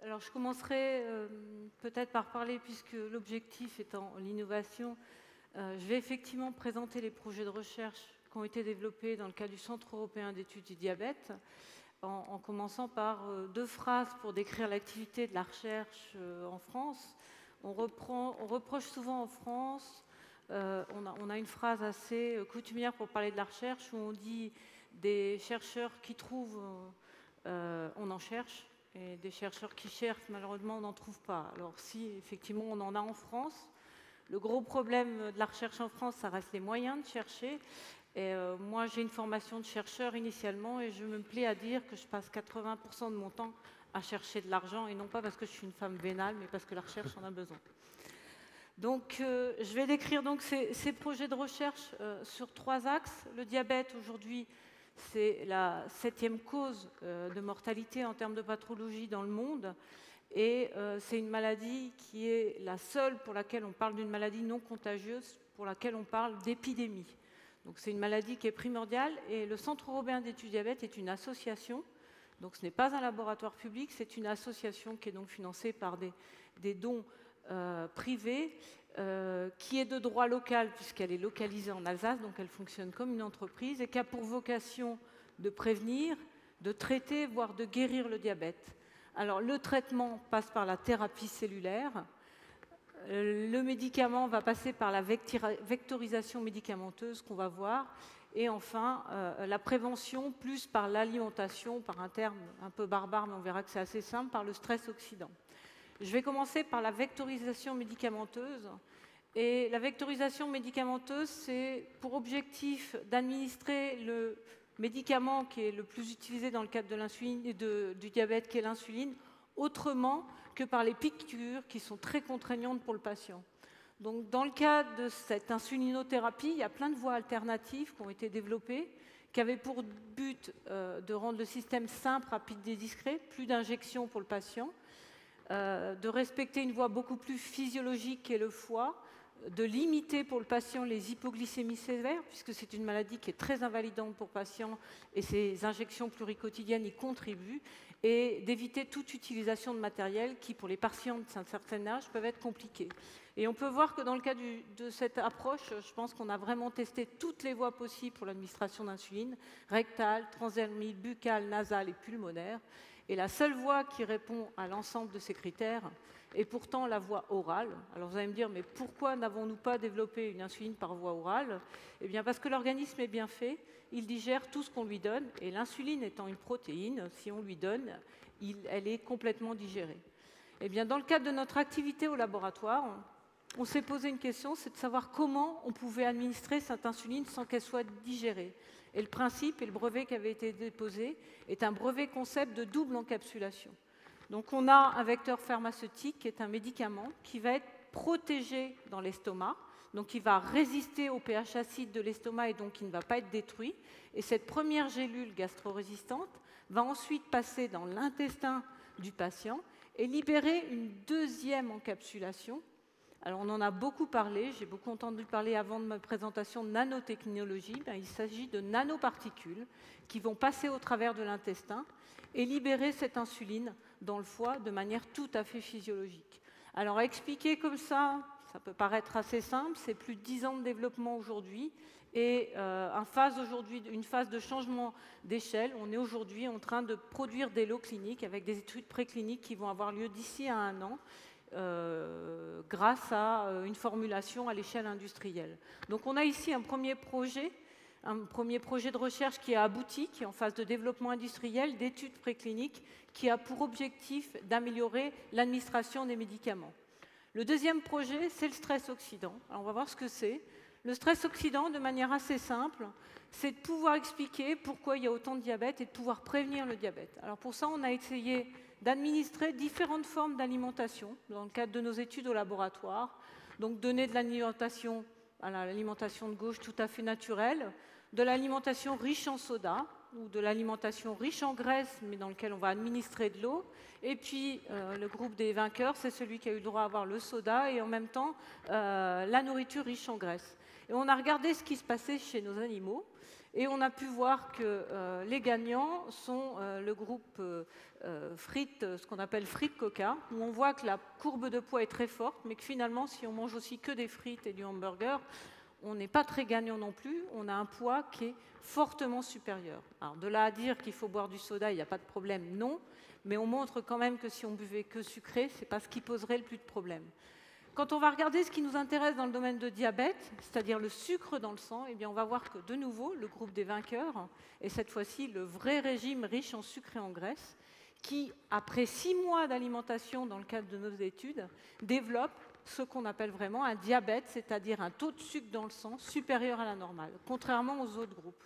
Alors, je commencerai peut-être par parler, puisque l'objectif étant l'innovation, je vais effectivement présenter les projets de recherche qui ont été développés dans le cadre du Centre européen d'études du diabète, en commençant par deux phrases pour décrire l'activité de la recherche en France. On reproche souvent en France, on a une phrase assez coutumière pour parler de la recherche, où on dit des chercheurs qui trouvent, on en cherche. Et des chercheurs qui cherchent, malheureusement, on n'en trouve pas. Alors si, effectivement, on en a en France. Le gros problème de la recherche en France, ça reste les moyens de chercher. Et moi, j'ai une formation de chercheur initialement et je me plais à dire que je passe 80% de mon temps à chercher de l'argent, et non pas parce que je suis une femme vénale, mais parce que la recherche en a besoin. Donc, je vais décrire donc ces projets de recherche sur trois axes. Le diabète, aujourd'hui, c'est la 7e cause de mortalité en termes de pathologie dans le monde. Et c'est une maladie qui est la seule pour laquelle on parle d'une maladie non contagieuse, pour laquelle on parle d'épidémie. Donc c'est une maladie qui est primordiale. Et le Centre européen d'études du diabète est une association. Donc ce n'est pas un laboratoire public, c'est une association qui est donc financée par des dons privés, qui est de droit local puisqu'elle est localisée en Alsace, donc elle fonctionne comme une entreprise et qui a pour vocation de prévenir, de traiter, voire de guérir le diabète. Alors le traitement passe par la thérapie cellulaire, le médicament va passer par la vectorisation médicamenteuse qu'on va voir, et enfin la prévention plus par l'alimentation, par un terme un peu barbare, mais on verra que c'est assez simple, par le stress oxydant. Je vais commencer par la vectorisation médicamenteuse. Et la vectorisation médicamenteuse, c'est pour objectif d'administrer le médicament qui est le plus utilisé dans le cadre de l'insuline et du diabète, qui est l'insuline, autrement que par les piqûres qui sont très contraignantes pour le patient. Donc, dans le cadre de cette insulinothérapie, il y a plein de voies alternatives qui ont été développées, qui avaient pour but de rendre le système simple, rapide et discret, plus d'injections pour le patient, de respecter une voie beaucoup plus physiologique qu'est le foie, de limiter pour le patient les hypoglycémies sévères, puisque c'est une maladie qui est très invalidante pour le patient et ces injections pluriquotidiennes y contribuent, et d'éviter toute utilisation de matériel qui, pour les patients d'un certain âge, peuvent être compliqués. Et on peut voir que dans le cas de cette approche, je pense qu'on a vraiment testé toutes les voies possibles pour l'administration d'insuline, rectale, transdermale, buccale, nasale et pulmonaire. Et la seule voie qui répond à l'ensemble de ces critères est pourtant la voie orale. Alors vous allez me dire, mais pourquoi n'avons-nous pas développé une insuline par voie orale ? Eh bien parce que l'organisme est bien fait, il digère tout ce qu'on lui donne, et l'insuline étant une protéine, si on lui donne, elle est complètement digérée. Eh bien dans le cadre de notre activité au laboratoire, on s'est posé une question, c'est de savoir comment on pouvait administrer cette insuline sans qu'elle soit digérée. Et le principe et le brevet qui avait été déposé est un brevet concept de double encapsulation. Donc on a un vecteur pharmaceutique qui est un médicament qui va être protégé dans l'estomac, donc il va résister au pH acide de l'estomac et donc il ne va pas être détruit. Et cette première gélule gastro-résistante va ensuite passer dans l'intestin du patient et libérer une deuxième encapsulation. Alors on en a beaucoup parlé, j'ai beaucoup entendu parler avant de ma présentation de nanotechnologie. Il s'agit de nanoparticules qui vont passer au travers de l'intestin et libérer cette insuline dans le foie de manière tout à fait physiologique. Alors à expliquer comme ça peut paraître assez simple, c'est plus de 10 ans de développement aujourd'hui et une phase de changement d'échelle. On est aujourd'hui en train de produire des lots cliniques avec des études précliniques qui vont avoir lieu d'ici à 1 an. Grâce à une formulation à l'échelle industrielle. Donc on a ici un premier projet de recherche qui a abouti, qui est en phase de développement industriel, d'études précliniques, qui a pour objectif d'améliorer l'administration des médicaments. Le deuxième projet, c'est le stress oxydant. Alors on va voir ce que c'est. Le stress oxydant, de manière assez simple, c'est de pouvoir expliquer pourquoi il y a autant de diabète et de pouvoir prévenir le diabète. Alors pour ça, on a essayé d'administrer différentes formes d'alimentation dans le cadre de nos études au laboratoire. Donc donner de l'alimentation à l'alimentation de gauche tout à fait naturelle, de l'alimentation riche en soda ou de l'alimentation riche en graisse, mais dans lequel on va administrer de l'eau. Et puis le groupe des vainqueurs, c'est celui qui a eu le droit à avoir le soda et en même temps la nourriture riche en graisse. Et on a regardé ce qui se passait chez nos animaux. Et on a pu voir que les gagnants sont le groupe frites, ce qu'on appelle frites Coca, où on voit que la courbe de poids est très forte, mais que finalement, si on mange aussi que des frites et du hamburger, on n'est pas très gagnant non plus, on a un poids qui est fortement supérieur. Alors de là à dire qu'il faut boire du soda, il n'y a pas de problème, non, mais on montre quand même que si on buvait que sucré, ce n'est pas ce qui poserait le plus de problèmes. Quand on va regarder ce qui nous intéresse dans le domaine de diabète, c'est-à-dire le sucre dans le sang, eh bien on va voir que de nouveau, le groupe des vainqueurs, et cette fois-ci le vrai régime riche en sucre et en graisse, qui, après 6 mois d'alimentation dans le cadre de nos études, développe ce qu'on appelle vraiment un diabète, c'est-à-dire un taux de sucre dans le sang supérieur à la normale, contrairement aux autres groupes.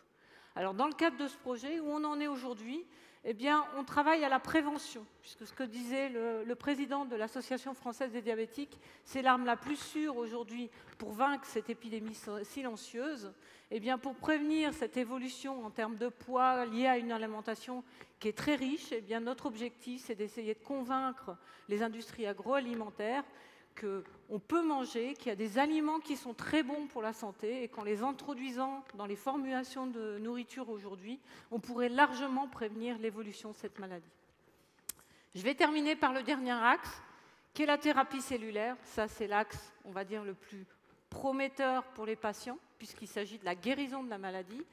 Alors dans le cadre de ce projet, où on en est aujourd'hui, eh bien, on travaille à la prévention, puisque ce que disait le président de l'Association française des diabétiques, c'est l'arme la plus sûre aujourd'hui pour vaincre cette épidémie silencieuse. Eh bien, pour prévenir cette évolution en termes de poids liée à une alimentation qui est très riche, eh bien, notre objectif, c'est d'essayer de convaincre les industries agroalimentaires qu'on peut manger, qu'il y a des aliments qui sont très bons pour la santé et qu'en les introduisant dans les formulations de nourriture aujourd'hui, on pourrait largement prévenir l'évolution de cette maladie. Je vais terminer par le dernier axe, qui est la thérapie cellulaire. Ça, c'est l'axe, on va dire, le plus prometteur pour les patients, puisqu'il s'agit de la guérison de la maladie.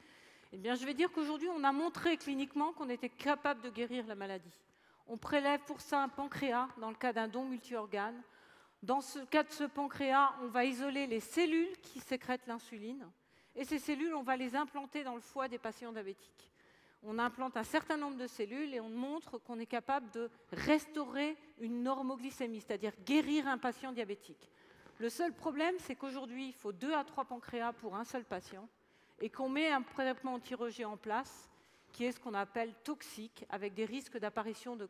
Eh bien, je vais dire qu'aujourd'hui, on a montré cliniquement qu'on était capable de guérir la maladie. On prélève pour ça un pancréas dans le cas d'un don multi-organes. Dans ce cas de ce pancréas, on va isoler les cellules qui sécrètent l'insuline. Et ces cellules, on va les implanter dans le foie des patients diabétiques. On implante un certain nombre de cellules et on montre qu'on est capable de restaurer une normoglycémie, c'est-à-dire guérir un patient diabétique. Le seul problème, c'est qu'aujourd'hui, il faut 2 à 3 pancréas pour un seul patient et qu'on met un traitement anti-rejet en place qui est ce qu'on appelle toxique, avec des risques d'apparition de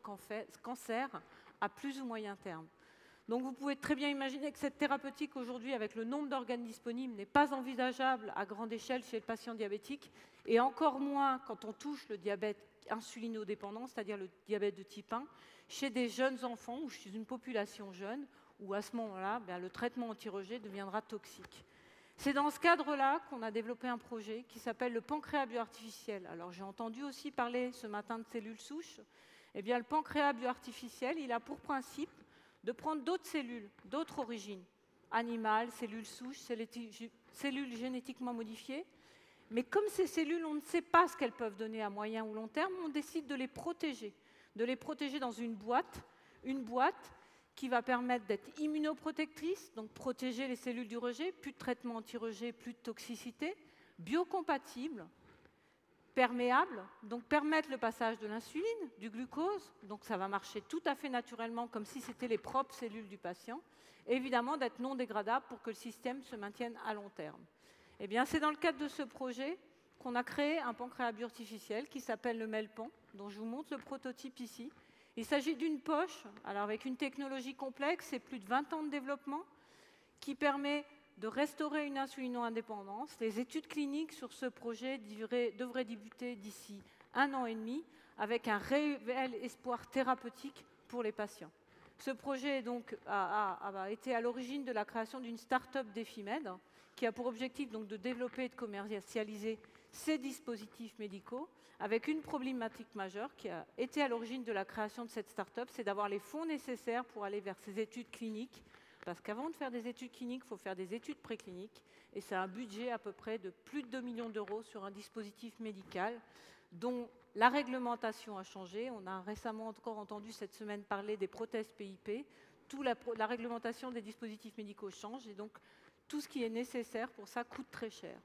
cancer à plus ou moyen terme. Donc vous pouvez très bien imaginer que cette thérapeutique aujourd'hui, avec le nombre d'organes disponibles, n'est pas envisageable à grande échelle chez le patient diabétique, et encore moins quand on touche le diabète insulinodépendant, c'est-à-dire le diabète de type 1, chez des jeunes enfants ou chez une population jeune, où à ce moment-là, le traitement anti-rejet deviendra toxique. C'est dans ce cadre-là qu'on a développé un projet qui s'appelle le pancréas bioartificiel. Alors j'ai entendu aussi parler ce matin de cellules souches. Eh bien, le pancréas bioartificiel, il a pour principe de prendre d'autres cellules, d'autres origines, animales, cellules souches, cellules génétiquement modifiées. Mais comme ces cellules, on ne sait pas ce qu'elles peuvent donner à moyen ou long terme, on décide de les protéger dans une boîte qui va permettre d'être immunoprotectrice, donc protéger les cellules du rejet, plus de traitement anti-rejet, plus de toxicité, biocompatible, perméable, donc permettre le passage de l'insuline, du glucose, donc ça va marcher tout à fait naturellement comme si c'était les propres cellules du patient, et évidemment d'être non dégradable pour que le système se maintienne à long terme. Eh bien, c'est dans le cadre de ce projet qu'on a créé un pancréas bioartificiel qui s'appelle le Melpan, dont je vous montre le prototype ici. Il s'agit d'une poche, alors avec une technologie complexe et plus de 20 ans de développement, qui permet de restaurer une insulino-indépendance. Les études cliniques sur ce projet devraient débuter d'ici 1 an et demi, avec un réel espoir thérapeutique pour les patients. Ce projet donc, a été à l'origine de la création d'une start-up d'Efimed, qui a pour objectif donc, de développer et de commercialiser ces dispositifs médicaux, avec une problématique majeure qui a été à l'origine de la création de cette start-up, c'est d'avoir les fonds nécessaires pour aller vers ces études cliniques. Parce qu'avant de faire des études cliniques, il faut faire des études précliniques. Et c'est un budget à peu près de plus de 2 millions d'euros sur un dispositif médical dont la réglementation a changé. On a récemment encore entendu cette semaine parler des prothèses PIP. La réglementation des dispositifs médicaux change et donc tout ce qui est nécessaire pour ça coûte très cher.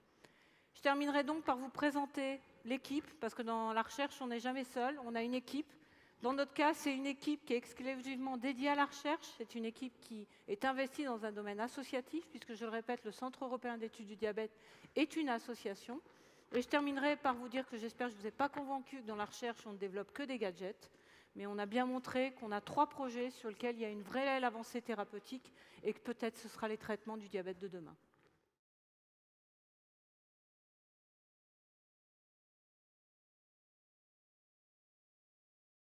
Je terminerai donc par vous présenter l'équipe, parce que dans la recherche, on n'est jamais seul. On a une équipe. Dans notre cas, c'est une équipe qui est exclusivement dédiée à la recherche. C'est une équipe qui est investie dans un domaine associatif, puisque, je le répète, le Centre européen d'études du diabète est une association. Et je terminerai par vous dire que j'espère que je ne vous ai pas convaincu que dans la recherche, on ne développe que des gadgets, mais on a bien montré qu'on a 3 projets sur lesquels il y a une vraie avancée thérapeutique et que peut-être ce sera les traitements du diabète de demain.